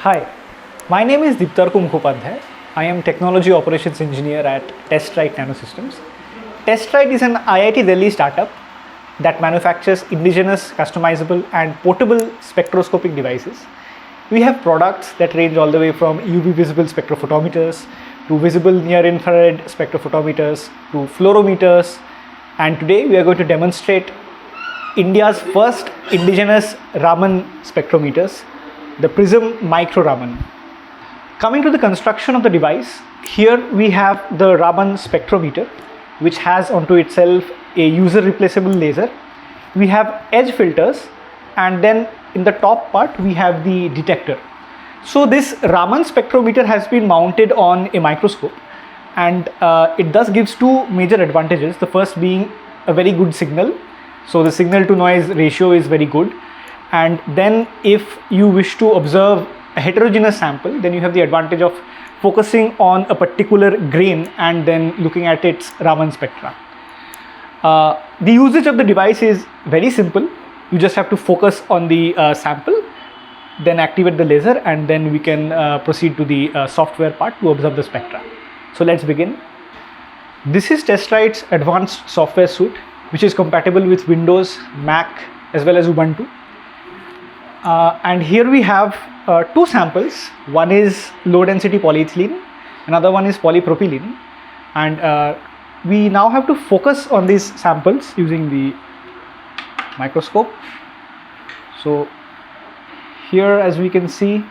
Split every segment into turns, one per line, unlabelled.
Hi, my name is Deeptarko Mukhopadhyay. I am Technology Operations Engineer at TestRite Nanosystems. TestRite is an IIT Delhi startup that manufactures indigenous, customizable and portable spectroscopic devices. We have products that range all the way from UV visible spectrophotometers to visible near-infrared spectrophotometers to fluorometers, and today we are going to demonstrate India's first indigenous Raman spectrometers, the Prism Micro Raman. Coming to the construction of the device, here we have the Raman spectrometer, which has onto itself a user replaceable laser. We have edge filters, and then in the top part we have the detector. So this Raman spectrometer has been mounted on a microscope, and it thus gives two major advantages. The first being a very good signal. So the signal to noise ratio is very good. And then if you wish to observe a heterogeneous sample, then you have the advantage of focusing on a particular grain and then looking at its Raman spectra. The usage of the device is very simple. You just have to focus on the sample, then activate the laser, and then we can proceed to the software part to observe the spectra. So let's begin. This is TestRite's advanced software suite, which is compatible with Windows, Mac as well as Ubuntu. And here we have two samples. One is low density polyethylene, another one is polypropylene, and we now have to focus on these samples using the microscope. So here, as we can see,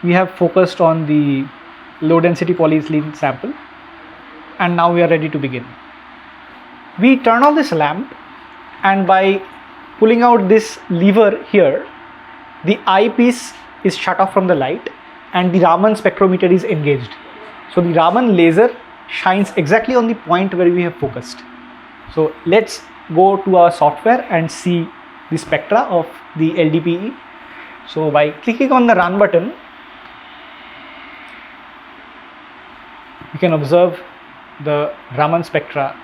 we have focused on the low density polyethylene sample, and now we are ready to begin. We turn off this lamp, and by pulling out this lever here, the eyepiece is shut off from the light and the Raman spectrometer is engaged. So the Raman laser shines exactly on the point where we have focused. So let's go to our software and see the spectra of the LDPE. So by clicking on the run button, you can observe the Raman spectra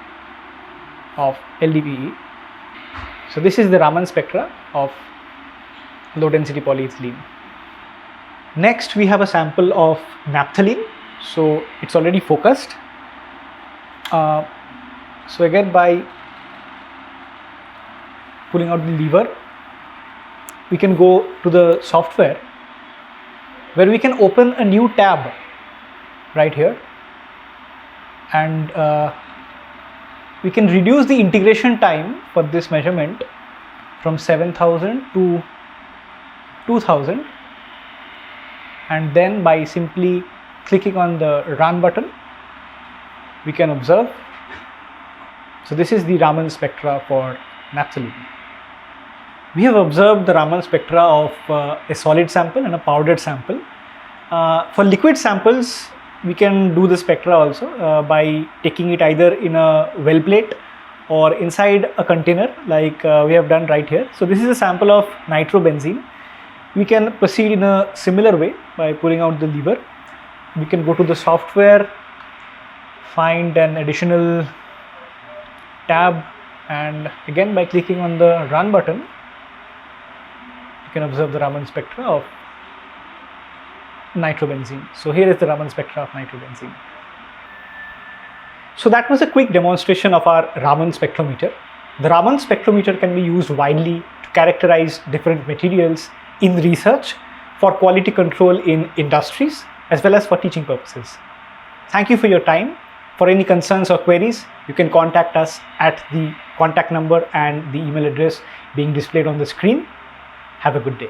of LDPE. So this is the Raman spectra of low density polyethylene. Next we have a sample of naphthalene. So it's already focused. So again, by pulling out the lever, we can go to the software where we can open a new tab right here, and we can reduce the integration time for this measurement from 7000 to 2000, and then by simply clicking on the run button, we can observe. So this is the Raman spectra for naphthalene. We have observed the Raman spectra of a solid sample and a powdered sample. For liquid samples, we can do the spectra also by taking it either in a well plate or inside a container like we have done right here. So this is a sample of nitrobenzene. We can proceed in a similar way by pulling out the lever. We can go to the software, find an additional tab, and again by clicking on the run button, you can observe the Raman spectra of nitrobenzene. So here is the Raman spectra of nitrobenzene. So that was a quick demonstration of our Raman spectrometer. The Raman spectrometer can be used widely to characterize different materials in research, for quality control in industries, as well as for teaching purposes. Thank you for your time. For any concerns or queries, you can contact us at the contact number and the email address being displayed on the screen. Have a good day.